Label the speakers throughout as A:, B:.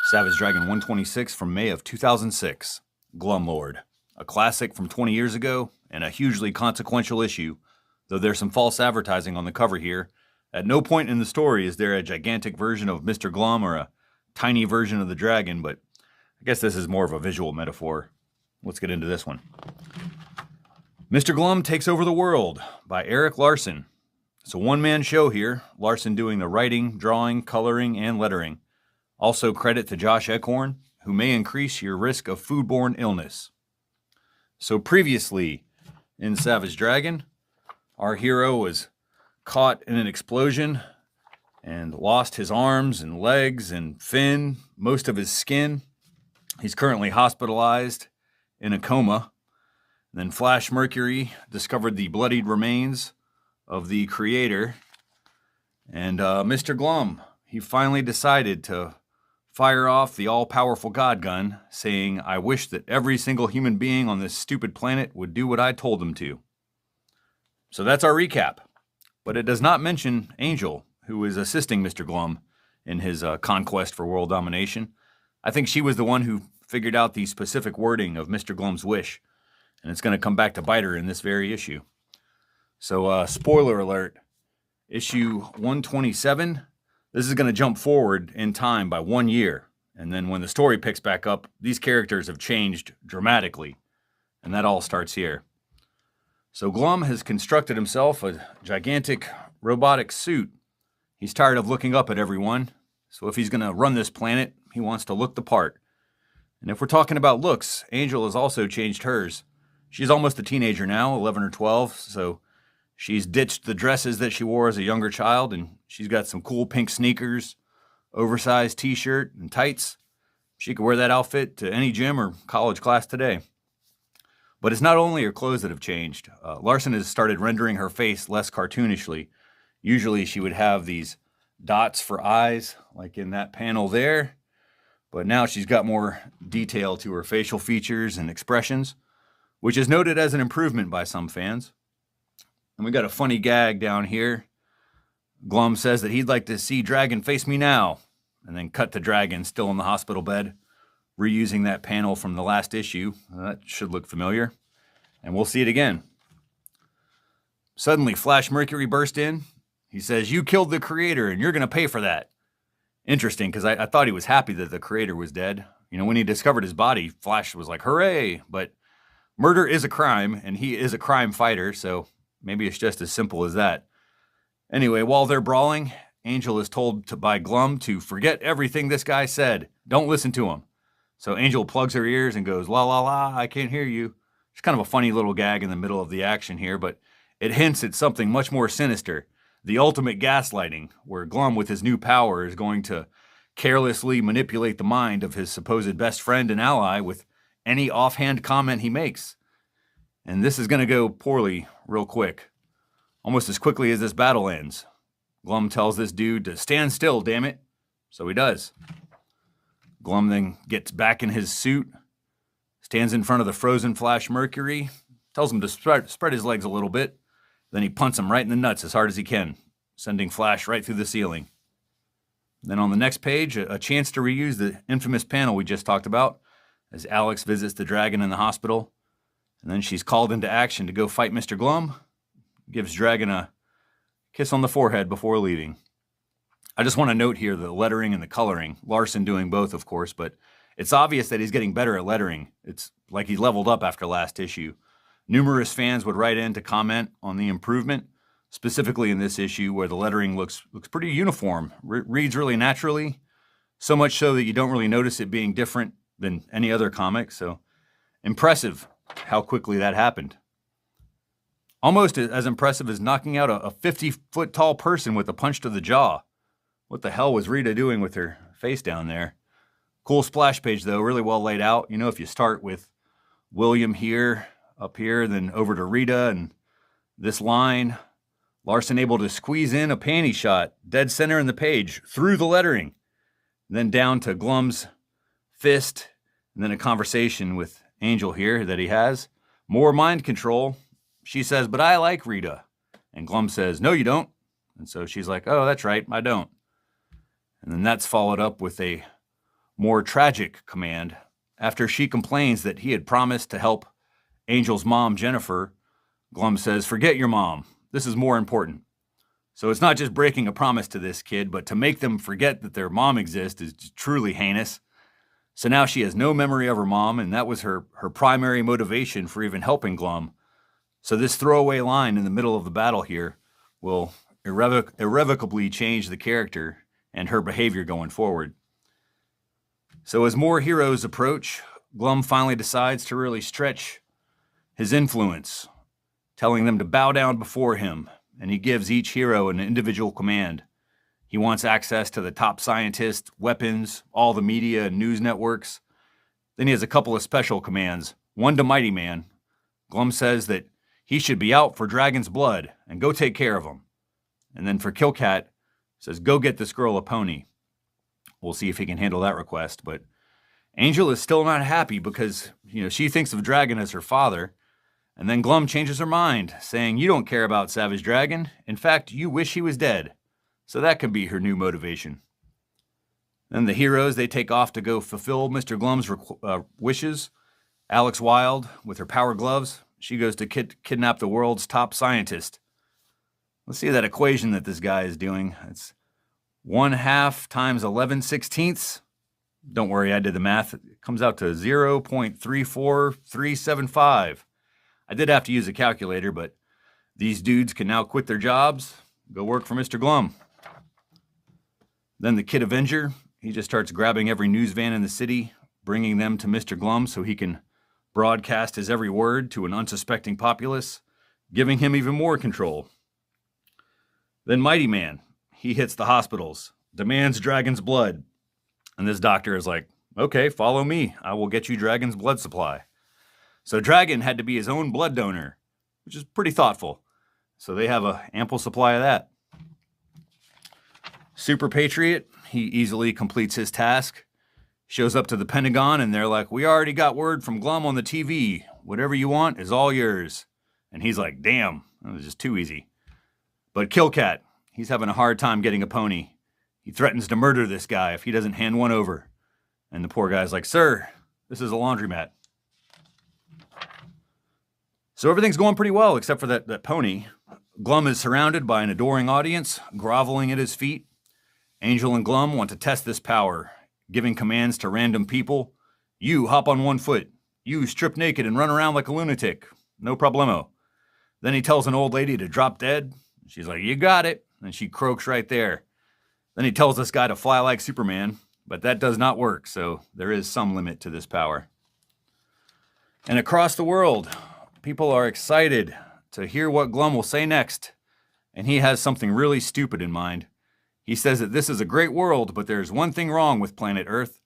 A: Savage Dragon 126 from May of 2006, Glumlord, a classic from 20 years ago and a hugely consequential issue, though there's some false advertising on the cover here. At no point in the story is there a gigantic version of Mr. Glum or a tiny version of the dragon, but I guess this is more of a visual metaphor. Let's get into this one. Mr. Glum Takes Over the World by Erik Larsen. It's a one-man show here, Larsen doing the writing, drawing, coloring, and lettering. Also credit to Josh Eckhorn, who may increase your risk of foodborne illness. So previously in Savage Dragon, our hero was caught in an explosion and lost his arms and legs and fin, most of his skin. He's currently hospitalized in a coma. Then Flash Mercury discovered the bloodied remains of the creator. And Mr. Glum, he finally decided to fire off the all-powerful God gun, saying, "I wish that every single human being on this stupid planet would do what I told them to." So that's our recap. But it does not mention Angel, who is assisting Mr. Glum in his conquest for world domination. I think she was the one who figured out the specific wording of Mr. Glum's wish, and it's going to come back to bite her in this very issue. So, spoiler alert, issue 127, this is going to jump forward in time by 1 year. And then when the story picks back up, these characters have changed dramatically. And that all starts here. So Glum has constructed himself a gigantic robotic suit. He's tired of looking up at everyone. So if he's going to run this planet, he wants to look the part. And if we're talking about looks, Angel has also changed hers. She's almost a teenager now, 11 or 12, so she's ditched the dresses that she wore as a younger child, and she's got some cool pink sneakers, oversized t-shirt, and tights. She could wear that outfit to any gym or college class today. But it's not only her clothes that have changed. Larsen has started rendering her face less cartoonishly. Usually she would have these dots for eyes, like in that panel there. But now she's got more detail to her facial features and expressions, which is noted as an improvement by some fans. And we got a funny gag down here. Glum says that he'd like to see Dragon face me now, and then cut to Dragon still in the hospital bed, reusing that panel from the last issue. That should look familiar. And we'll see it again. Suddenly, Flash Mercury burst in. He says, "You killed the creator, and you're going to pay for that." Interesting, because I thought he was happy that the creator was dead. You know, when he discovered his body, Flash was like, "Hooray!" But murder is a crime, and he is a crime fighter, so maybe it's just as simple as that. Anyway, while they're brawling, Angel is told by Glum to forget everything this guy said. Don't listen to him. So Angel plugs her ears and goes, "La la la, I can't hear you." It's kind of a funny little gag in the middle of the action here, but it hints at something much more sinister. The ultimate gaslighting, where Glum with his new power is going to carelessly manipulate the mind of his supposed best friend and ally with any offhand comment he makes. And this is going to go poorly real quick. Almost as quickly as this battle ends. Glum tells this dude to stand still, damn it. So he does. Glum then gets back in his suit, stands in front of the frozen Flash Mercury, tells him to spread his legs a little bit. Then he punts him right in the nuts as hard as he can, sending Flash right through the ceiling. Then on the next page, a chance to reuse the infamous panel we just talked about, as Alex visits the Dragon in the hospital. And then she's called into action to go fight Mr. Glum, gives Dragon a kiss on the forehead before leaving. I just want to note here the lettering and the coloring. Larsen doing both, of course, but it's obvious that he's getting better at lettering. It's like he leveled up after last issue. Numerous fans would write in to comment on the improvement, specifically in this issue where the lettering looks pretty uniform, reads really naturally, so much so that you don't really notice it being different than any other comic. So impressive how quickly that happened. Almost as impressive as knocking out a 50-foot tall person with a punch to the jaw. What the hell was Rita doing with her face down there? Cool splash page, though, really well laid out. You know, if you start with William here, up here, then over to Rita, and this line, Larsen able to squeeze in a panty shot, dead center in the page, through the lettering, and then down to Glum's fist, and then a conversation with Angel here that he has. More mind control. She says, "But I like Rita." And Glum says, "No, you don't." And so she's like, "Oh, that's right, I don't." And then that's followed up with a more tragic command after she complains that he had promised to help Angel's mom, Jennifer. Glum says, "Forget your mom. This is more important." So it's not just breaking a promise to this kid, but to make them forget that their mom exists is truly heinous. So now she has no memory of her mom, and that was her primary motivation for even helping Glum. So this throwaway line in the middle of the battle here will irrevocably change the character and her behavior going forward. So as more heroes approach, Glum finally decides to really stretch his influence, telling them to bow down before him, and he gives each hero an individual command. He wants access to the top scientists, weapons, all the media and news networks. Then he has a couple of special commands, one to Mighty Man. Glum says that he should be out for Dragon's blood and go take care of him. And then for Killcat, says, "Go get this girl a pony." We'll see if he can handle that request, but Angel is still not happy because, she thinks of Dragon as her father. And then Glum changes her mind, saying, "You don't care about Savage Dragon. In fact, you wish he was dead." So that could be her new motivation. Then the heroes, they take off to go fulfill Mr. Glum's wishes. Alex Wilde, with her power gloves, she goes to kidnap the world's top scientist. Let's see that equation that this guy is doing. It's 1/2 times 11/16. Don't worry, I did the math. It comes out to 0.34375. I did have to use a calculator, but these dudes can now quit their jobs, go work for Mr. Glum. Then the Kid Avenger, he just starts grabbing every news van in the city, bringing them to Mr. Glum so he can broadcast his every word to an unsuspecting populace, giving him even more control. Then Mighty Man, he hits the hospitals, demands Dragon's blood. And this doctor is like, "Okay, follow me. I will get you Dragon's blood supply." So Dragon had to be his own blood donor, which is pretty thoughtful. So they have an ample supply of that. Super Patriot, he easily completes his task, shows up to the Pentagon, and they're like, "We already got word from Glum on the TV. Whatever you want is all yours." And he's like, "Damn, that was just too easy." But Killcat, he's having a hard time getting a pony. He threatens to murder this guy if he doesn't hand one over. And the poor guy's like, "Sir, this is a laundromat." So everything's going pretty well except for that pony. Glum is surrounded by an adoring audience, groveling at his feet. Angel and Glum want to test this power, giving commands to random people. "You hop on one foot. You strip naked and run around like a lunatic. No problemo." Then he tells an old lady to drop dead. She's like, "You got it." And she croaks right there. Then he tells this guy to fly like Superman, but that does not work, so there is some limit to this power. And across the world, people are excited to hear what Glum will say next, and he has something really stupid in mind. He says that this is a great world, but there's one thing wrong with planet Earth.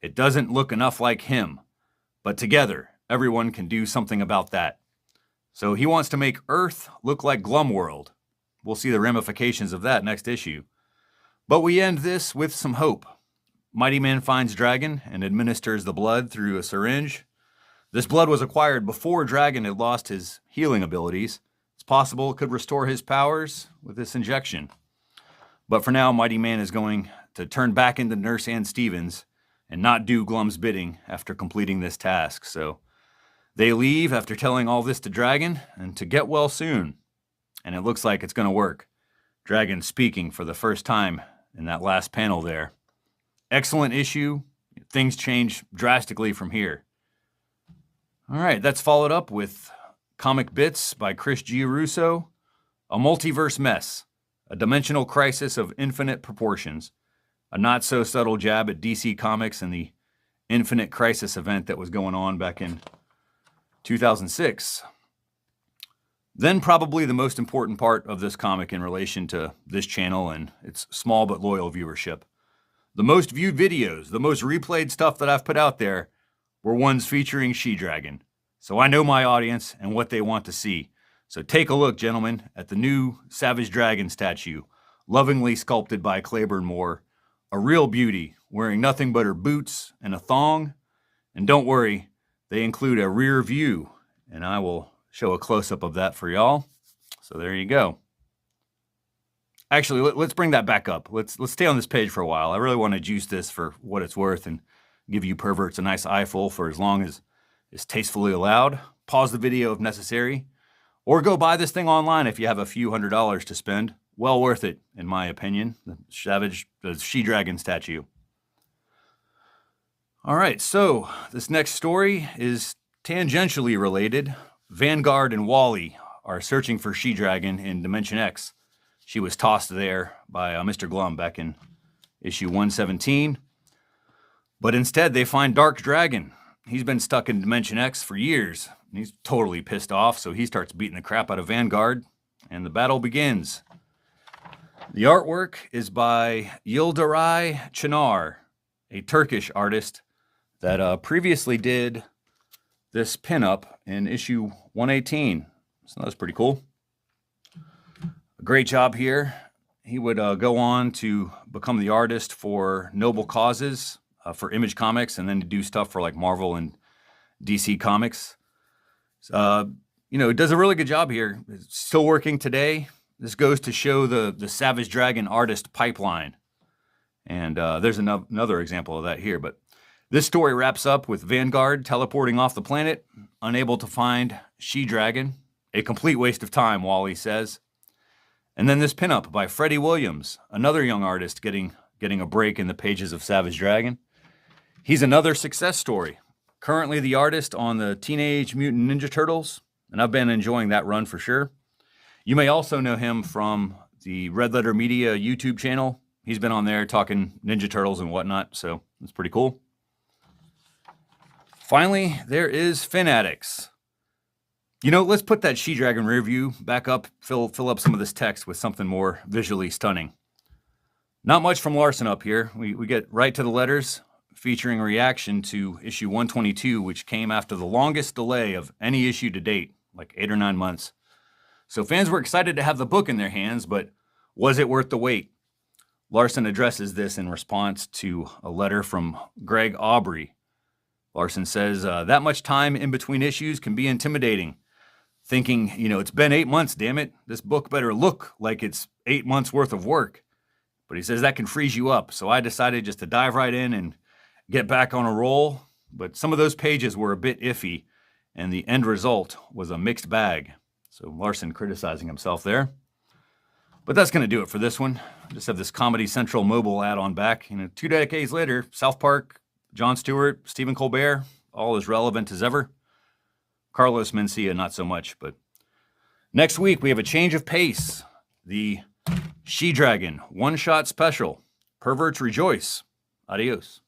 A: It doesn't look enough like him. But together, everyone can do something about that. So he wants to make Earth look like Glum World. We'll see the ramifications of that next issue. But we end this with some hope. Mighty Man finds Dragon and administers the blood through a syringe. This blood was acquired before Dragon had lost his healing abilities. It's possible it could restore his powers with this injection. But for now, Mighty Man is going to turn back into Nurse Ann Stevens and not do Glum's bidding after completing this task. So they leave after telling all this to Dragon and to get well soon. And it looks like it's going to work. Dragon speaking for the first time in that last panel there. Excellent issue. Things change drastically from here. All right, that's followed up with Comic Bits by Chris Giarrusso, A Multiverse Mess, a dimensional crisis of infinite proportions, a not-so-subtle jab at DC Comics and the Infinite Crisis event that was going on back in 2006. Then probably the most important part of this comic in relation to this channel and its small but loyal viewership. The most viewed videos, the most replayed stuff that I've put out there were ones featuring She-Dragon. So I know my audience and what they want to see. So take a look, gentlemen, at the new Savage Dragon statue, lovingly sculpted by Claiborne Moore. A real beauty, wearing nothing but her boots and a thong. And don't worry, they include a rear view, and I will show a close-up of that for y'all. So there you go. Actually, let's bring that back up. Let's stay on this page for a while. I really want to juice this for what it's worth and give you perverts a nice eyeful for as long as is tastefully allowed. Pause the video if necessary, or go buy this thing online if you have a few $100s to spend. Well worth it, in my opinion. The She-Dragon statue. All right, so this next story is tangentially related. Vanguard and Wally are searching for She-Dragon in Dimension X. She was tossed there by Mr. Glum back in issue 117. But instead, they find Dark Dragon. He's been stuck in Dimension X for years. And he's totally pissed off, so he starts beating the crap out of Vanguard, and the battle begins. The artwork is by Yildiray Çınar, a Turkish artist that previously did this pinup in issue 118. So that was pretty cool. A great job here. He would go on to become the artist for Noble Causes, for Image Comics, and then to do stuff for like Marvel and DC Comics. He does a really good job here. It's still working today. This goes to show the Savage Dragon artist pipeline. And there's another example of that here. But this story wraps up with Vanguard teleporting off the planet, unable to find She-Dragon. A complete waste of time, Wally says. And then this pinup by Freddie Williams, another young artist getting a break in the pages of Savage Dragon. He's another success story. Currently the artist on the Teenage Mutant Ninja Turtles, and I've been enjoying that run for sure. You may also know him from the Red Letter Media YouTube channel. He's been on there talking Ninja Turtles and whatnot, so that's pretty cool. Finally, there is Fanatics. Let's put that She-Dragon rear view back up, fill up some of this text with something more visually stunning. Not much from Larson up here. We get right to the letters, featuring a reaction to issue 122, which came after the longest delay of any issue to date, like 8 or 9 months. So fans were excited to have the book in their hands, but was it worth the wait? Larson addresses this in response to a letter from Greg Aubrey. Larson says, that much time in between issues can be intimidating. Thinking, it's been 8 months, damn it. This book better look like it's 8 months worth of work. But he says that can freeze you up. So I decided just to dive right in and get back on a roll. But some of those pages were a bit iffy, and the end result was a mixed bag. So Larson criticizing himself there. But that's going to do it for this one. Just have this Comedy Central mobile add-on back. 2 decades later, South Park, Jon Stewart, Stephen Colbert, all as relevant as ever. Carlos Mencia, not so much. But next week, we have a change of pace. The She-Dragon one-shot special. Perverts rejoice. Adios.